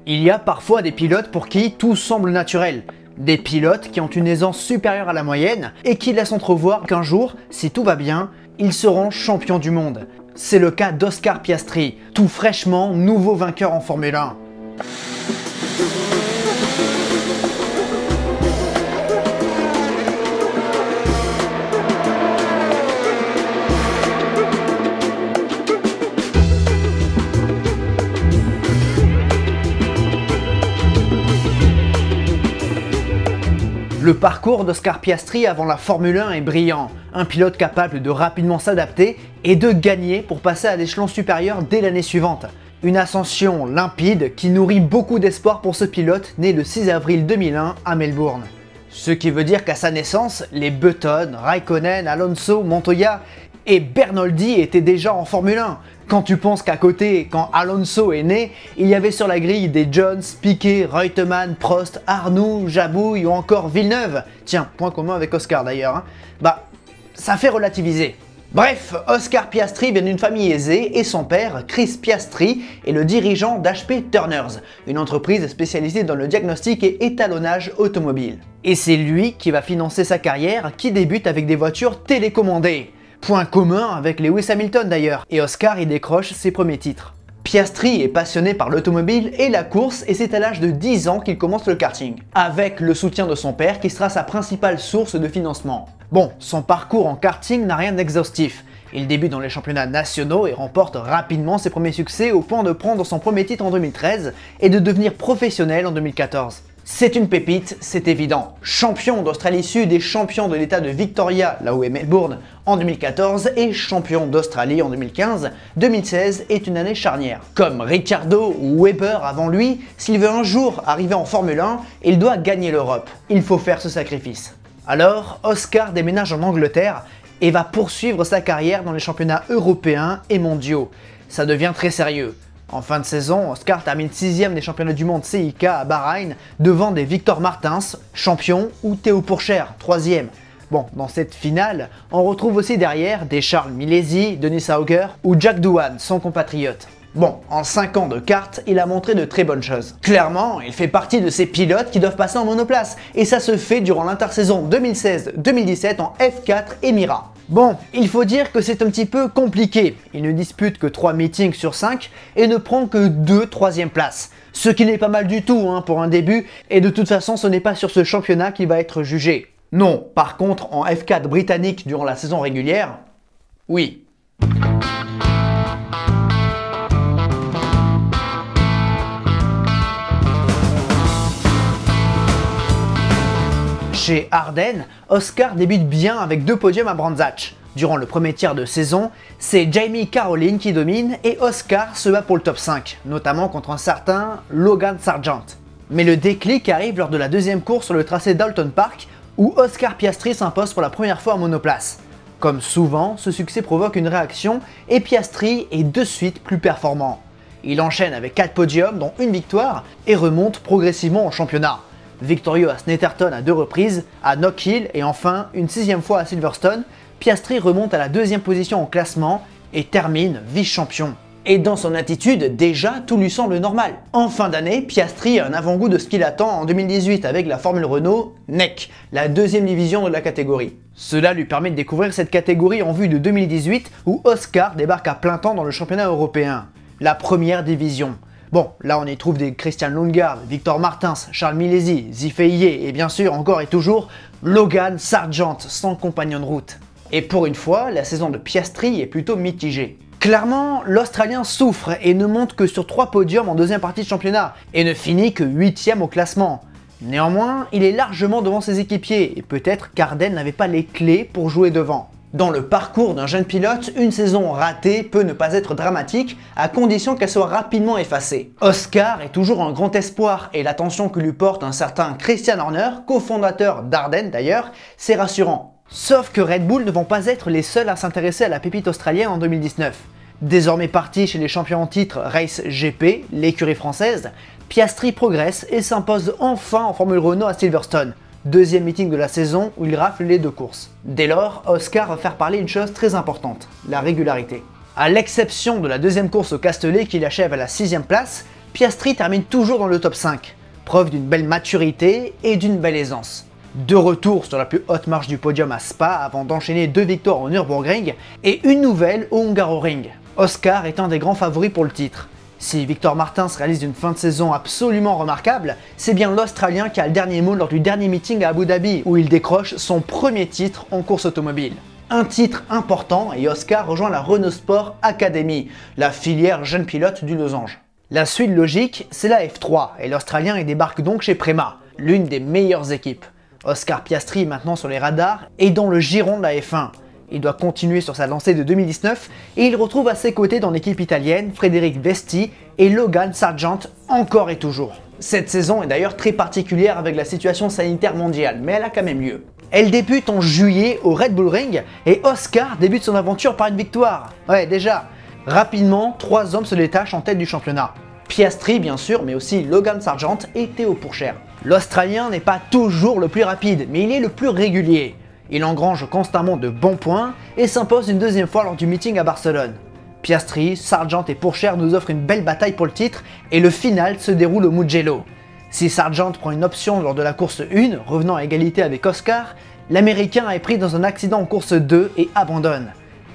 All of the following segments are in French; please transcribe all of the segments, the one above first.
Il y a parfois des pilotes pour qui tout semble naturel. Des pilotes qui ont une aisance supérieure à la moyenne et qui laissent entrevoir qu'un jour, si tout va bien, ils seront champions du monde. C'est le cas d'Oscar Piastri, tout fraîchement nouveau vainqueur en Formule 1. Le parcours d'Oscar Piastri avant la Formule 1 est brillant, un pilote capable de rapidement s'adapter et de gagner pour passer à l'échelon supérieur dès l'année suivante. Une ascension limpide qui nourrit beaucoup d'espoir pour ce pilote né le 6 avril 2001 à Melbourne. Ce qui veut dire qu'à sa naissance, les Button, Raikkonen, Alonso, Montoya et Bernoldi étaient déjà en Formule 1. Quand tu penses qu'à côté, quand Alonso est né, il y avait sur la grille des Jones, Piquet, Reutemann, Prost, Arnoux, Jabouille ou encore Villeneuve. Tiens, point commun avec Oscar d'ailleurs. Hein. Bah, ça fait relativiser. Bref, Oscar Piastri vient d'une famille aisée et son père, Chris Piastri, est le dirigeant d'HP Turners, une entreprise spécialisée dans le diagnostic et étalonnage automobile. Et c'est lui qui va financer sa carrière qui débute avec des voitures télécommandées. Point commun avec Lewis Hamilton d'ailleurs, et Oscar y décroche ses premiers titres. Piastri est passionné par l'automobile et la course et c'est à l'âge de 10 ans qu'il commence le karting, avec le soutien de son père qui sera sa principale source de financement. Bon, son parcours en karting n'a rien d'exhaustif. Il débute dans les championnats nationaux et remporte rapidement ses premiers succès au point de prendre son premier titre en 2013 et de devenir professionnel en 2014. C'est une pépite, c'est évident. Champion d'Australie Sud et champion de l'état de Victoria, là où est Melbourne, en 2014 et champion d'Australie en 2015, 2016 est une année charnière. Comme Ricciardo ou Webber avant lui, s'il veut un jour arriver en Formule 1, il doit gagner l'Europe. Il faut faire ce sacrifice. Alors, Oscar déménage en Angleterre et va poursuivre sa carrière dans les championnats européens et mondiaux. Ça devient très sérieux. En fin de saison, Oscar termine 6ème des championnats du monde CIK à Bahreïn devant des Victor Martins, champion, ou Théo Pourchaire, 3ème. Bon, dans cette finale, on retrouve aussi derrière des Charles Milesi, Denis Sauger ou Jack Doohan, son compatriote. Bon, en 5 ans de kart, il a montré de très bonnes choses. Clairement, il fait partie de ces pilotes qui doivent passer en monoplace, et ça se fait durant l'intersaison 2016-2017 en F4 Émirats. Bon, il faut dire que c'est un petit peu compliqué. Il ne dispute que 3 meetings sur 5 et ne prend que 2 troisième places. Ce qui n'est pas mal du tout hein, pour un début, et de toute façon ce n'est pas sur ce championnat qu'il va être jugé. Non, par contre en F4 britannique durant la saison régulière, oui. Chez Arden, Oscar débute bien avec 2 podiums à Brands Hatch. Durant le premier tiers de saison, c'est Jamie Caroline qui domine et Oscar se bat pour le top 5, notamment contre un certain Logan Sargent. Mais le déclic arrive lors de la deuxième course sur le tracé d'Alton Park où Oscar Piastri s'impose pour la première fois en monoplace. Comme souvent, ce succès provoque une réaction et Piastri est de suite plus performant. Il enchaîne avec 4 podiums dont une victoire et remonte progressivement au championnat. Victorieux à Snetterton à 2 reprises, à Knockhill et enfin une 6ème fois à Silverstone, Piastri remonte à la 2ème position au classement et termine vice-champion. Et dans son attitude, déjà tout lui semble normal. En fin d'année, Piastri a un avant-goût de ce qu'il attend en 2018 avec la Formule Renault NEC, la 2ème division de la catégorie. Cela lui permet de découvrir cette catégorie en vue de 2018 où Oscar débarque à plein temps dans le championnat européen, la 1ère division. Bon, là on y trouve des Christian Lundgaard, Victor Martins, Charles Milesi, Zifeiye et bien sûr encore et toujours Logan Sargent, son compagnon de route. Et pour une fois, la saison de Piastri est plutôt mitigée. Clairement, l'Australien souffre et ne monte que sur 3 podiums en 2ème partie de championnat et ne finit que 8ème au classement. Néanmoins, il est largement devant ses équipiers et peut-être qu'Arden n'avait pas les clés pour jouer devant. Dans le parcours d'un jeune pilote, une saison ratée peut ne pas être dramatique à condition qu'elle soit rapidement effacée. Oscar est toujours un grand espoir et l'attention que lui porte un certain Christian Horner, cofondateur d'Arden d'ailleurs, c'est rassurant. Sauf que Red Bull ne vont pas être les seuls à s'intéresser à la pépite australienne en 2019. Désormais parti chez les champions en titre Race GP, l'écurie française, Piastri progresse et s'impose enfin en Formule Renault à Silverstone. 2ème meeting de la saison où il rafle les 2 courses. Dès lors, Oscar va faire parler une chose très importante, la régularité. À l'exception de la 2ème course au Castellet qu'il achève à la 6ème place, Piastri termine toujours dans le top 5, preuve d'une belle maturité et d'une belle aisance. De retour sur la plus haute marche du podium à Spa avant d'enchaîner 2 victoires au Nürburgring et une nouvelle au Hungaroring. Oscar est un des grands favoris pour le titre. Si Victor Martins réalise une fin de saison absolument remarquable, c'est bien l'Australien qui a le dernier mot lors du dernier meeting à Abu Dhabi où il décroche son premier titre en course automobile. Un titre important et Oscar rejoint la Renault Sport Academy, la filière jeune pilote du Losange. La suite logique, c'est la F3 et l'Australien y débarque donc chez Prema, l'une des meilleures équipes. Oscar Piastri est maintenant sur les radars et dans le giron de la F1. Il doit continuer sur sa lancée de 2019 et il retrouve à ses côtés dans l'équipe italienne Frédéric Vesti et Logan Sargent encore et toujours. Cette saison est d'ailleurs très particulière avec la situation sanitaire mondiale, mais elle a quand même lieu. Elle débute en juillet au Red Bull Ring et Oscar débute son aventure par une victoire. Ouais, déjà. Rapidement, 3 hommes se détachent en tête du championnat. Piastri bien sûr, mais aussi Logan Sargent et Théo Pourchaire. L'Australien n'est pas toujours le plus rapide, mais il est le plus régulier. Il engrange constamment de bons points et s'impose une deuxième fois lors du meeting à Barcelone. Piastri, Sargent et Pourchaire nous offrent une belle bataille pour le titre et le final se déroule au Mugello. Si Sargent prend une option lors de la course 1, revenant à égalité avec Oscar, l'Américain est pris dans un accident en course 2 et abandonne.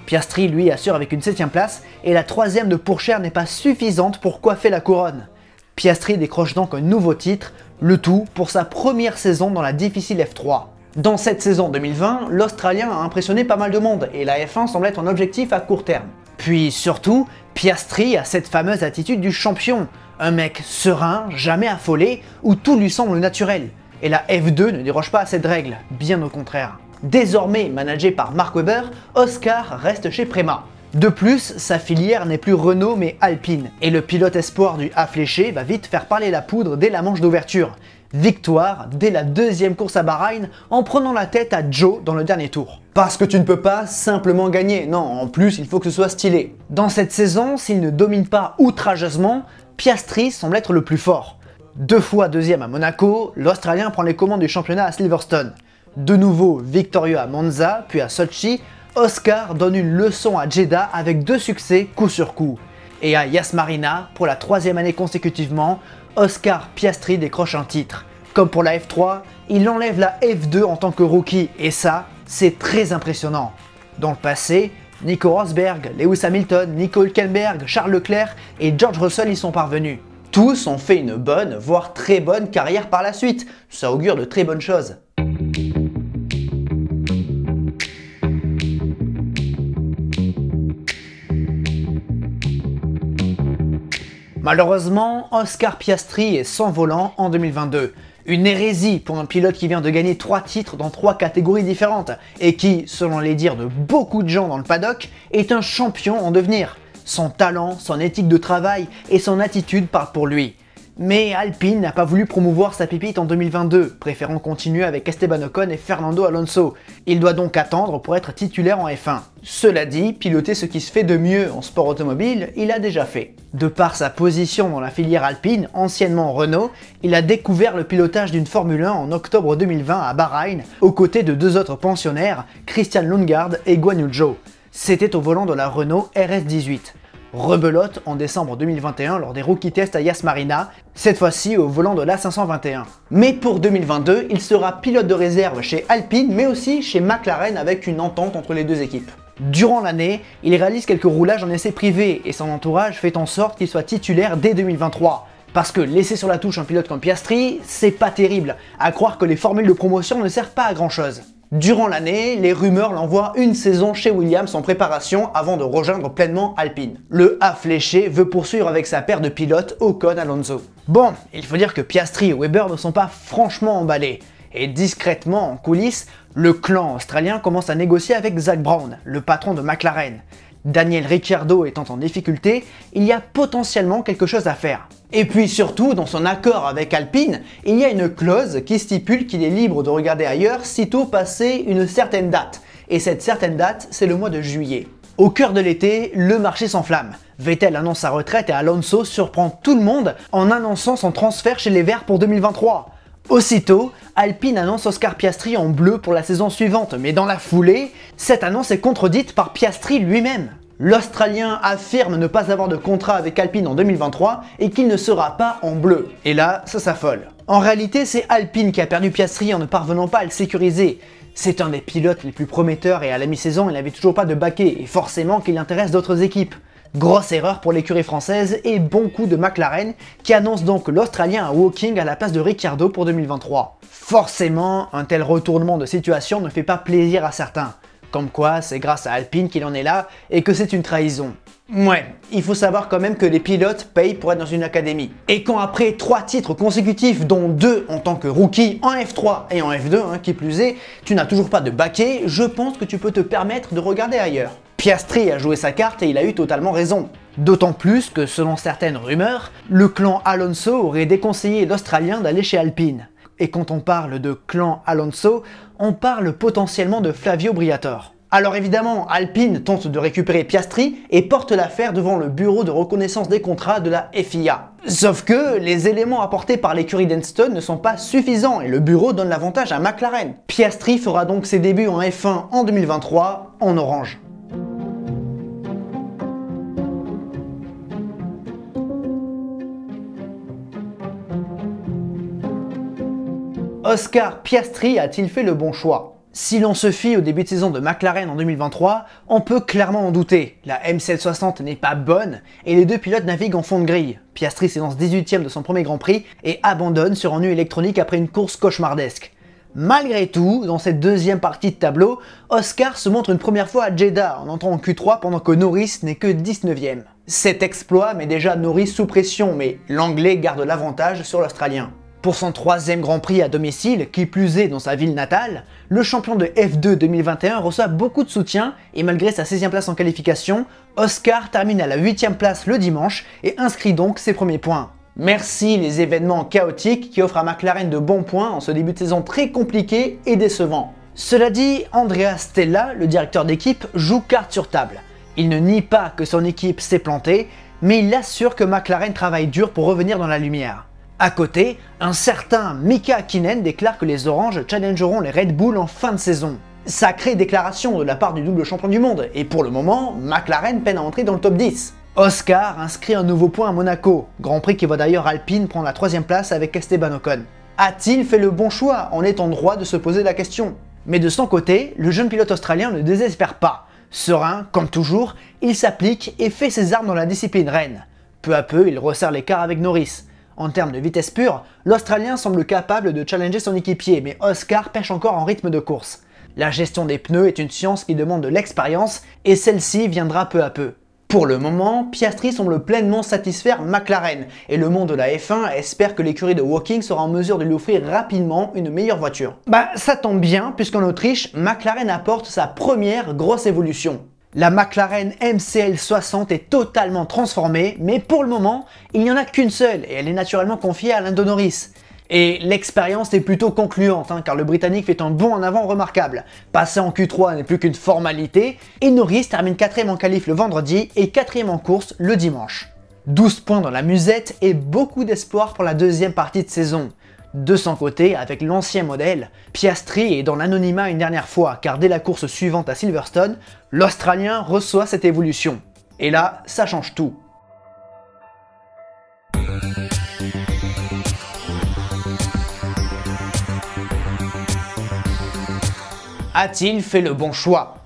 Piastri lui assure avec une 7ème place et la 3ème de Pourchaire n'est pas suffisante pour coiffer la couronne. Piastri décroche donc un nouveau titre, le tout pour sa première saison dans la difficile F3. Dans cette saison 2020, l'Australien a impressionné pas mal de monde et la F1 semble être un objectif à court terme. Puis surtout, Piastri a cette fameuse attitude du champion, un mec serein, jamais affolé, où tout lui semble naturel. Et la F2 ne déroge pas à cette règle, bien au contraire. Désormais managé par Mark Webber, Oscar reste chez Prema. De plus, sa filière n'est plus Renault mais Alpine, et le pilote espoir du A fléché va vite faire parler la poudre dès la manche d'ouverture. Victoire dès la 2e course à Bahreïn en prenant la tête à Joe dans le dernier tour. Parce que tu ne peux pas simplement gagner, non, en plus il faut que ce soit stylé. Dans cette saison, s'il ne domine pas outrageusement, Piastri semble être le plus fort. 2 fois 2e à Monaco, l'Australien prend les commandes du championnat à Silverstone. De nouveau victorieux à Monza, puis à Sochi, Oscar donne une leçon à Jeddah avec 2 succès coup sur coup. Et à Yas Marina, pour la 3e année consécutivement, Oscar Piastri décroche un titre. Comme pour la F3, il enlève la F2 en tant que rookie, et ça, c'est très impressionnant. Dans le passé, Nico Rosberg, Lewis Hamilton, Nico Hülkenberg, Charles Leclerc et George Russell y sont parvenus. Tous ont fait une bonne, voire très bonne carrière par la suite. Ça augure de très bonnes choses. Malheureusement, Oscar Piastri est sans volant en 2022. Une hérésie pour un pilote qui vient de gagner 3 titres dans 3 catégories différentes et qui, selon les dires de beaucoup de gens dans le paddock, est un champion en devenir. Son talent, son éthique de travail et son attitude parlent pour lui. Mais Alpine n'a pas voulu promouvoir sa pépite en 2022, préférant continuer avec Esteban Ocon et Fernando Alonso. Il doit donc attendre pour être titulaire en F1. Cela dit, piloter ce qui se fait de mieux en sport automobile, il a déjà fait. De par sa position dans la filière Alpine, anciennement Renault, il a découvert le pilotage d'une Formule 1 en octobre 2020 à Bahreïn, aux côtés de 2 autres pensionnaires, Christian Lundgaard et Guan Yu Zhou. C'était au volant de la Renault RS18. Rebelote en décembre 2021 lors des rookie tests à Yas Marina, cette fois-ci au volant de l'A521. Mais pour 2022, il sera pilote de réserve chez Alpine mais aussi chez McLaren avec une entente entre les 2 équipes. Durant l'année, il réalise quelques roulages en essai privé et son entourage fait en sorte qu'il soit titulaire dès 2023. Parce que laisser sur la touche un pilote comme Piastri, c'est pas terrible, à croire que les formules de promotion ne servent pas à grand chose. Durant l'année, les rumeurs l'envoient une saison chez Williams en préparation avant de rejoindre pleinement Alpine. Le A fléché veut poursuivre avec sa paire de pilotes Ocon-Alonso. Bon, il faut dire que Piastri et Webber ne sont pas franchement emballés. Et discrètement en coulisses, le clan australien commence à négocier avec Zak Brown, le patron de McLaren. Daniel Ricciardo étant en difficulté, il y a potentiellement quelque chose à faire. Et puis surtout, dans son accord avec Alpine, il y a une clause qui stipule qu'il est libre de regarder ailleurs sitôt passé une certaine date. Et cette certaine date, c'est le mois de juillet. Au cœur de l'été, le marché s'enflamme. Vettel annonce sa retraite et Alonso surprend tout le monde en annonçant son transfert chez les Verts pour 2023. Aussitôt, Alpine annonce Oscar Piastri en bleu pour la saison suivante, mais dans la foulée, cette annonce est contredite par Piastri lui-même. L'Australien affirme ne pas avoir de contrat avec Alpine en 2023 et qu'il ne sera pas en bleu. Et là, ça s'affole. En réalité, c'est Alpine qui a perdu Piastri en ne parvenant pas à le sécuriser. C'est un des pilotes les plus prometteurs et à la mi-saison, il n'avait toujours pas de baquet et forcément qu'il intéresse d'autres équipes. Grosse erreur pour l'écurie française et bon coup de McLaren qui annonce donc l'Australien à Woking à la place de Ricciardo pour 2023. Forcément, un tel retournement de situation ne fait pas plaisir à certains. Comme quoi, c'est grâce à Alpine qu'il en est là et que c'est une trahison. Ouais, il faut savoir quand même que les pilotes payent pour être dans une académie. Et quand après 3 titres consécutifs, dont 2 en tant que rookie en F3 et en F2, qui plus est, tu n'as toujours pas de baquet, je pense que tu peux te permettre de regarder ailleurs. Piastri a joué sa carte et il a eu totalement raison. D'autant plus que, selon certaines rumeurs, le clan Alonso aurait déconseillé l'Australien d'aller chez Alpine. Et quand on parle de clan Alonso, on parle potentiellement de Flavio Briatore. Alors évidemment, Alpine tente de récupérer Piastri et porte l'affaire devant le bureau de reconnaissance des contrats de la FIA. Sauf que les éléments apportés par l'écurie d'Enstone ne sont pas suffisants et le bureau donne l'avantage à McLaren. Piastri fera donc ses débuts en F1 en 2023 en orange. Oscar Piastri a-t-il fait le bon choix? Si l'on se fie au début de saison de McLaren en 2023, on peut clairement en douter. La MCL60 n'est pas bonne et les deux pilotes naviguent en fond de grille. Piastri s'élance 18ème de son premier Grand Prix et abandonne sur ennui électronique après une course cauchemardesque. Malgré tout, dans cette deuxième partie de tableau, Oscar se montre une première fois à Jeddah en entrant en Q3 pendant que Norris n'est que 19ème. Cet exploit met déjà Norris sous pression, mais l'Anglais garde l'avantage sur l'Australien. Pour son 3e Grand Prix à domicile, qui plus est dans sa ville natale, le champion de F2 2021 reçoit beaucoup de soutien et malgré sa 16e place en qualification, Oscar termine à la 8e place le dimanche et inscrit donc ses premiers points. Merci les événements chaotiques qui offrent à McLaren de bons points en ce début de saison très compliqué et décevant. Cela dit, Andrea Stella, le directeur d'équipe, joue carte sur table. Il ne nie pas que son équipe s'est plantée, mais il assure que McLaren travaille dur pour revenir dans la lumière. À côté, un certain Mika Hakkinen déclare que les Oranges challengeront les Red Bull en fin de saison. Sacrée déclaration de la part du double champion du monde, et pour le moment, McLaren peine à entrer dans le top 10. Oscar inscrit un nouveau point à Monaco, Grand Prix qui voit d'ailleurs Alpine prendre la 3e place avec Esteban Ocon. A-t-il fait le bon choix? On est en droit de se poser la question. Mais de son côté, le jeune pilote australien ne désespère pas. Serein, comme toujours, il s'applique et fait ses armes dans la discipline reine. Peu à peu, il resserre l'écart avec Norris. En termes de vitesse pure, l'Australien semble capable de challenger son équipier, mais Oscar pêche encore en rythme de course. La gestion des pneus est une science qui demande de l'expérience, et celle-ci viendra peu à peu. Pour le moment, Piastri semble pleinement satisfaire McLaren, et le monde de la F1 espère que l'écurie de Woking sera en mesure de lui offrir rapidement une meilleure voiture. Ça tombe bien, puisqu'en Autriche, McLaren apporte sa première grosse évolution. La McLaren MCL60 est totalement transformée, mais pour le moment, il n'y en a qu'une seule et elle est naturellement confiée à Lando Norris. Et l'expérience est plutôt concluante, car le Britannique fait un bond en avant remarquable. Passer en Q3 n'est plus qu'une formalité, et Norris termine 4ème en qualif le vendredi et 4ème en course le dimanche. 12 points dans la musette et beaucoup d'espoir pour la deuxième partie de saison. De son côté, avec l'ancien modèle, Piastri est dans l'anonymat une dernière fois, car dès la course suivante à Silverstone, l'Australien reçoit cette évolution. Et là, ça change tout. A-t-il fait le bon choix?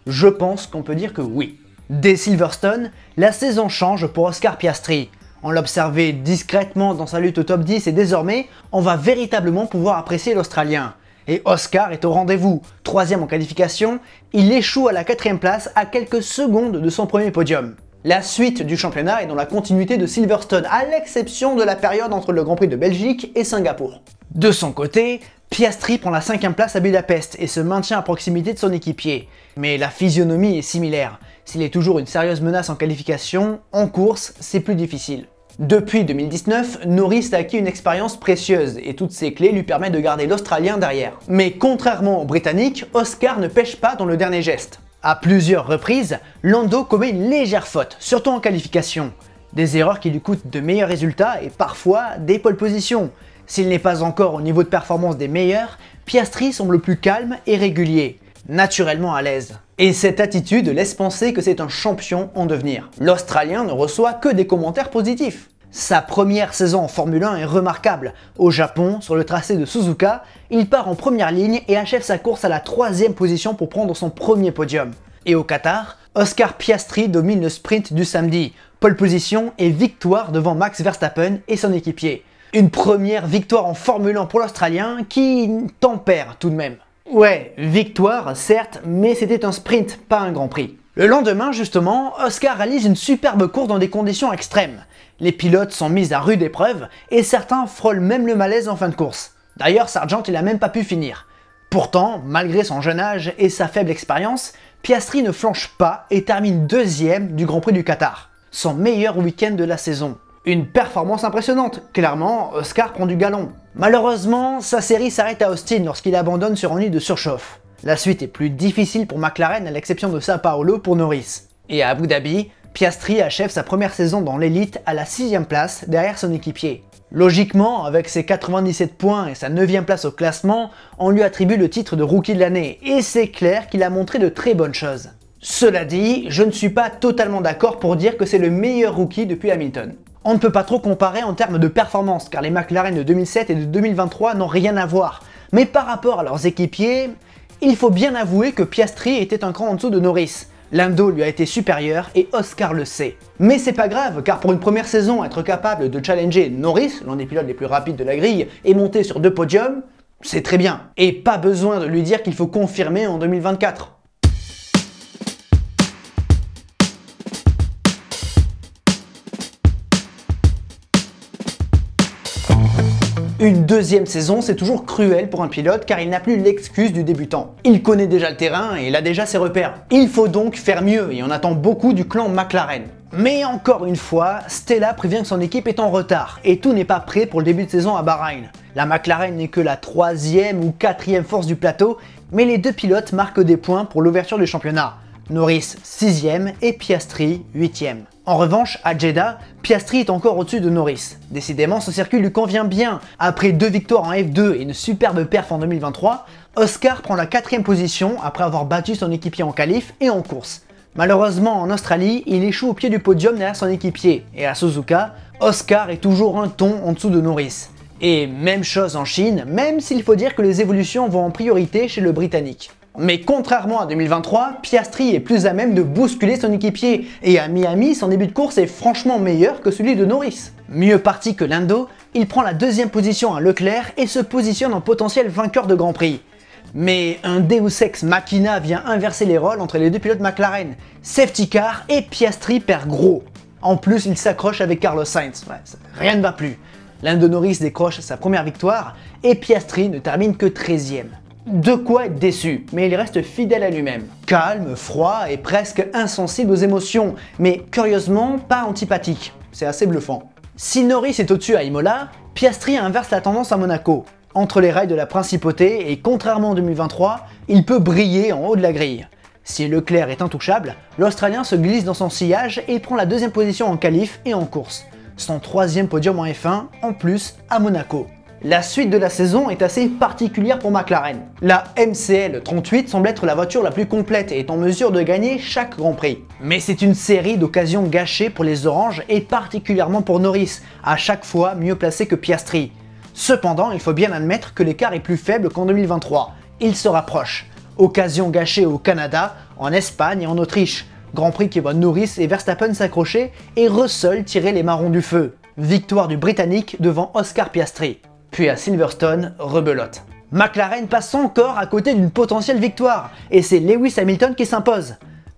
Je pense qu'on peut dire que oui. Dès Silverstone, la saison change pour Oscar Piastri. On l'observait discrètement dans sa lutte au top 10 et désormais, on va véritablement pouvoir apprécier l'Australien. Et Oscar est au rendez-vous. 3ème en qualification, il échoue à la 4ème place à quelques secondes de son premier podium. La suite du championnat est dans la continuité de Silverstone, à l'exception de la période entre le Grand Prix de Belgique et Singapour. De son côté, Piastri prend la 5ème place à Budapest et se maintient à proximité de son équipier. Mais la physionomie est similaire. S'il est toujours une sérieuse menace en qualification, en course, c'est plus difficile. Depuis 2019, Norris a acquis une expérience précieuse et toutes ses clés lui permettent de garder l'Australien derrière. Mais contrairement aux Britanniques, Oscar ne pêche pas dans le dernier geste. À plusieurs reprises, Lando commet une légère faute, surtout en qualification. Des erreurs qui lui coûtent de meilleurs résultats et parfois des pole positions. S'il n'est pas encore au niveau de performance des meilleurs, Piastri semble plus calme et régulier, naturellement à l'aise. Et cette attitude laisse penser que c'est un champion en devenir. L'Australien ne reçoit que des commentaires positifs. Sa première saison en Formule 1 est remarquable. Au Japon, sur le tracé de Suzuka, il part en première ligne et achève sa course à la 3e position pour prendre son premier podium. Et au Qatar, Oscar Piastri domine le sprint du samedi. Pole position et victoire devant Max Verstappen et son équipier. Une première victoire en Formule 1 pour l'Australien qui tempère tout de même. Ouais, victoire certes, mais c'était un sprint, pas un Grand Prix. Le lendemain justement, Oscar réalise une superbe course dans des conditions extrêmes. Les pilotes sont mis à rude épreuve et certains frôlent même le malaise en fin de course. D'ailleurs, Sargent il a même pas pu finir. Pourtant, malgré son jeune âge et sa faible expérience, Piastri ne flanche pas et termine 2e du Grand Prix du Qatar. Son meilleur week-end de la saison. Une performance impressionnante, clairement, Oscar prend du galon. Malheureusement, sa série s'arrête à Austin lorsqu'il abandonne sur ennui de surchauffe. La suite est plus difficile pour McLaren à l'exception de Sao Paulo pour Norris. Et à Abu Dhabi, Piastri achève sa première saison dans l'élite à la 6e place derrière son équipier. Logiquement, avec ses 97 points et sa 9e place au classement, on lui attribue le titre de rookie de l'année, et c'est clair qu'il a montré de très bonnes choses. Cela dit, je ne suis pas totalement d'accord pour dire que c'est le meilleur rookie depuis Hamilton. On ne peut pas trop comparer en termes de performance, car les McLaren de 2007 et de 2023 n'ont rien à voir. Mais par rapport à leurs équipiers, il faut bien avouer que Piastri était un cran en dessous de Norris. Lando lui a été supérieur et Oscar le sait. Mais c'est pas grave, car pour une première saison, être capable de challenger Norris, l'un des pilotes les plus rapides de la grille, et monter sur 2 podiums, c'est très bien. Et pas besoin de lui dire qu'il faut confirmer en 2024. Une deuxième saison, c'est toujours cruel pour un pilote car il n'a plus l'excuse du débutant. Il connaît déjà le terrain et il a déjà ses repères. Il faut donc faire mieux et on attend beaucoup du clan McLaren. Mais encore une fois, Stella prévient que son équipe est en retard et tout n'est pas prêt pour le début de saison à Bahreïn. La McLaren n'est que la 3e ou 4e force du plateau, mais les deux pilotes marquent des points pour l'ouverture du championnat. Norris 6e et Piastri 8e. En revanche, à Jeddah, Piastri est encore au-dessus de Norris. Décidément, ce circuit lui convient bien. Après 2 victoires en F2 et une superbe perf en 2023, Oscar prend la 4e position après avoir battu son équipier en qualif et en course. Malheureusement, en Australie, il échoue au pied du podium derrière son équipier. Et à Suzuka, Oscar est toujours un ton en dessous de Norris. Et même chose en Chine, même s'il faut dire que les évolutions vont en priorité chez le Britannique. Mais contrairement à 2023, Piastri est plus à même de bousculer son équipier, et à Miami, son début de course est franchement meilleur que celui de Norris. Mieux parti que Lando, il prend la 2e position à Leclerc et se positionne en potentiel vainqueur de Grand Prix. Mais un Deus Ex Machina vient inverser les rôles entre les deux pilotes McLaren. Safety car et Piastri perd gros. En plus, il s'accroche avec Carlos Sainz. Ouais, rien ne va plus. Lando Norris décroche sa première victoire et Piastri ne termine que 13e. De quoi être déçu, mais il reste fidèle à lui-même. Calme, froid et presque insensible aux émotions, mais curieusement pas antipathique. C'est assez bluffant. Si Norris est au-dessus à Imola, Piastri inverse la tendance à Monaco. Entre les rails de la principauté et contrairement en 2023, il peut briller en haut de la grille. Si Leclerc est intouchable, l'Australien se glisse dans son sillage et prend la 2e position en qualif et en course. Son 3e podium en F1, en plus à Monaco. La suite de la saison est assez particulière pour McLaren. La MCL 38 semble être la voiture la plus complète et est en mesure de gagner chaque Grand Prix. Mais c'est une série d'occasions gâchées pour les Oranges et particulièrement pour Norris, à chaque fois mieux placé que Piastri. Cependant, il faut bien admettre que l'écart est plus faible qu'en 2023. Il se rapproche. Occasion gâchée au Canada, en Espagne et en Autriche. Grand Prix qui voit Norris et Verstappen s'accrocher et Russell tirer les marrons du feu. Victoire du Britannique devant Oscar Piastri. Puis à Silverstone, rebelote. McLaren passe encore à côté d'une potentielle victoire, et c'est Lewis Hamilton qui s'impose.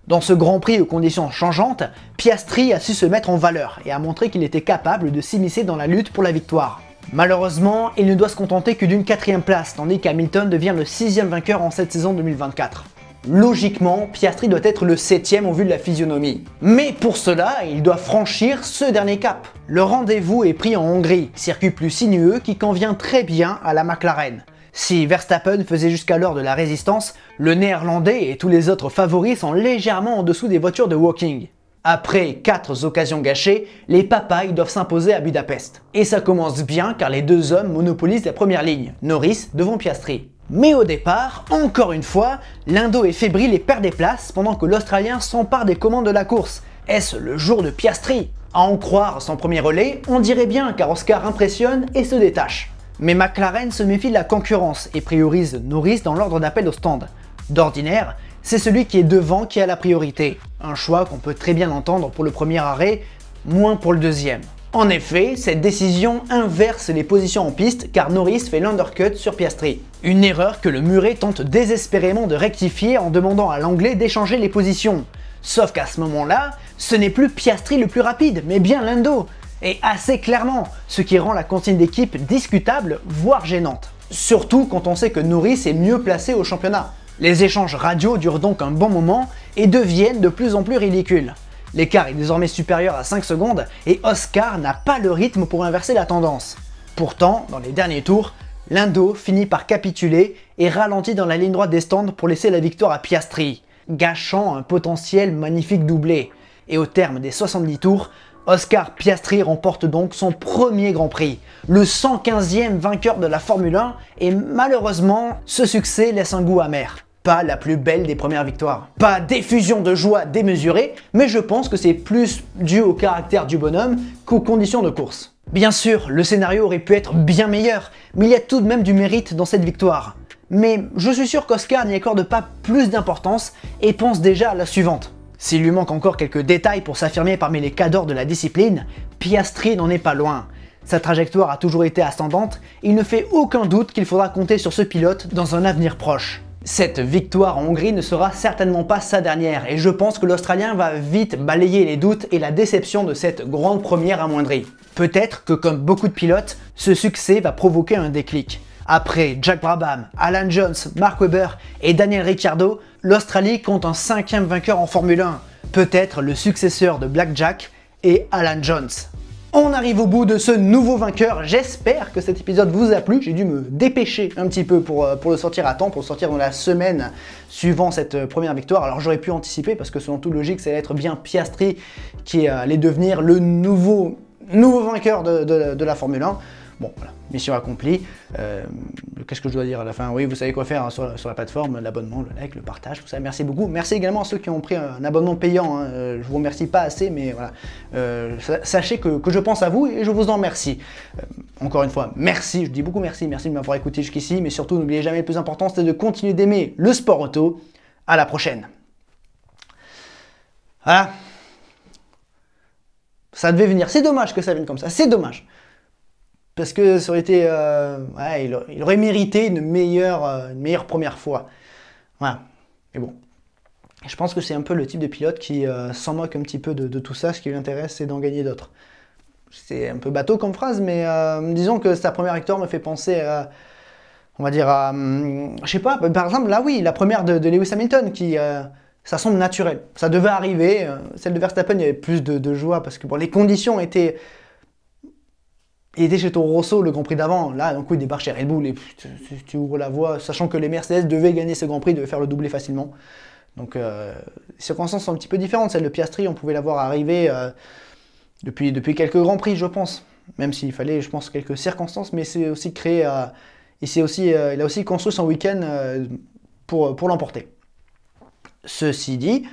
Dans ce Grand Prix aux conditions changeantes, Piastri a su se mettre en valeur et a montré qu'il était capable de s'immiscer dans la lutte pour la victoire. Malheureusement, il ne doit se contenter que d'une 4e place, tandis qu'Hamilton devient le 6e vainqueur en cette saison 2024. Logiquement, Piastri doit être le 7e au vu de la physionomie. Mais pour cela, il doit franchir ce dernier cap. Le rendez-vous est pris en Hongrie, circuit plus sinueux qui convient très bien à la McLaren. Si Verstappen faisait jusqu'alors de la résistance, le néerlandais et tous les autres favoris sont légèrement en dessous des voitures de walking. Après 4 occasions gâchées, les papayes doivent s'imposer à Budapest. Et ça commence bien car les deux hommes monopolisent la première ligne, Norris devant Piastri. Mais au départ, encore une fois, l'Indo est fébrile et perd des places pendant que l'Australien s'empare des commandes de la course. Est-ce le jour de Piastri? À en croire son premier relais, on dirait bien car Oscar impressionne et se détache. Mais McLaren se méfie de la concurrence et priorise Norris dans l'ordre d'appel au stand. D'ordinaire, c'est celui qui est devant qui a la priorité. Un choix qu'on peut très bien entendre pour le premier arrêt, moins pour le deuxième. En effet, cette décision inverse les positions en piste car Norris fait l'undercut sur Piastri. Une erreur que le Muret tente désespérément de rectifier en demandant à l'Anglais d'échanger les positions. Sauf qu'à ce moment-là, ce n'est plus Piastri le plus rapide, mais bien Lando. Et assez clairement, ce qui rend la consigne d'équipe discutable, voire gênante. Surtout quand on sait que Norris est mieux placé au championnat. Les échanges radio durent donc un bon moment et deviennent de plus en plus ridicules. L'écart est désormais supérieur à 5 secondes et Oscar n'a pas le rythme pour inverser la tendance. Pourtant, dans les derniers tours, Lando finit par capituler et ralentit dans la ligne droite des stands pour laisser la victoire à Piastri, gâchant un potentiel magnifique doublé. Et au terme des 70 tours, Oscar Piastri remporte donc son premier Grand Prix, le 115e vainqueur de la Formule 1 et malheureusement, ce succès laisse un goût amer. Pas la plus belle des premières victoires. Pas d'effusion de joie démesurée, mais je pense que c'est plus dû au caractère du bonhomme qu'aux conditions de course. Bien sûr, le scénario aurait pu être bien meilleur, mais il y a tout de même du mérite dans cette victoire. Mais je suis sûr qu'Oscar n'y accorde pas plus d'importance et pense déjà à la suivante. S'il lui manque encore quelques détails pour s'affirmer parmi les cadors de la discipline, Piastri n'en est pas loin. Sa trajectoire a toujours été ascendante et il ne fait aucun doute qu'il faudra compter sur ce pilote dans un avenir proche. Cette victoire en Hongrie ne sera certainement pas sa dernière et je pense que l'Australien va vite balayer les doutes et la déception de cette grande première amoindrie. Peut-être que comme beaucoup de pilotes, ce succès va provoquer un déclic. Après Jack Brabham, Alan Jones, Mark Webber et Daniel Ricciardo, l'Australie compte un 5e vainqueur en Formule 1, peut-être le successeur de Black Jack et Alan Jones. On arrive au bout de ce nouveau vainqueur, j'espère que cet épisode vous a plu, j'ai dû me dépêcher un petit peu pour le sortir à temps, pour le sortir dans la semaine suivant cette première victoire. Alors j'aurais pu anticiper parce que selon toute logique, ça allait être bien Piastri qui allait devenir le nouveau vainqueur de la Formule 1. Bon, voilà, mission accomplie. Qu'est-ce que je dois dire à la fin? Oui, vous savez quoi faire hein, sur la plateforme, l'abonnement, le like, le partage, tout ça. Merci beaucoup. Merci également à ceux qui ont pris un abonnement payant. Hein. Je vous remercie pas assez, mais voilà. Sachez que je pense à vous et je vous en remercie. Encore une fois, merci. Je dis beaucoup merci. Merci de m'avoir écouté jusqu'ici. Mais surtout, n'oubliez jamais le plus important, c'est de continuer d'aimer le sport auto. À la prochaine. Voilà. Ça devait venir. C'est dommage que ça vienne comme ça. C'est dommage. Parce que ça aurait été, ouais, il aurait mérité une meilleure première fois. Voilà. Mais bon, je pense que c'est un peu le type de pilote qui s'en moque un petit peu de tout ça. Ce qui lui intéresse, c'est d'en gagner d'autres. C'est un peu bateau comme phrase, mais disons que sa première victoire me fait penser à, on va dire, je sais pas, par exemple, là oui, la première de Lewis Hamilton, qui, ça semble naturel. Ça devait arriver. Celle de Verstappen, il y avait plus de joie parce que bon, les conditions étaient... Il était chez Toro Rosso le Grand Prix d'avant, là d'un coup il débarque chez Red Bull et tu ouvres la voie, sachant que les Mercedes devaient gagner ce Grand Prix, devaient faire le doublé facilement. Donc les circonstances sont un petit peu différentes, celle de Piastri on pouvait la voir arriver depuis quelques Grands Prix je pense, même s'il fallait je pense quelques circonstances, mais c'est aussi créé, il a aussi construit son week-end pour l'emporter. Ceci dit,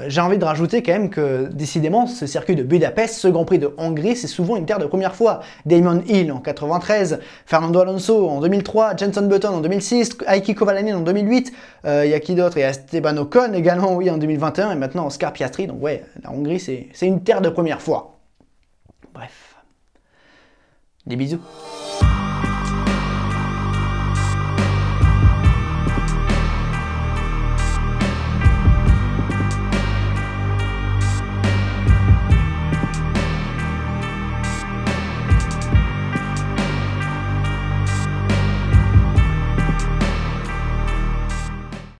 j'ai envie de rajouter quand même que décidément ce circuit de Budapest, ce Grand Prix de Hongrie, c'est souvent une terre de première fois. Damon Hill en 93, Fernando Alonso en 2003, Jenson Button en 2006, Heikki Kovalainen en 2008, il y a qui d'autre? Il y a Esteban Ocon également oui, en 2021 et maintenant Oscar Piastri. Donc ouais, la Hongrie c'est une terre de première fois. Bref, des bisous.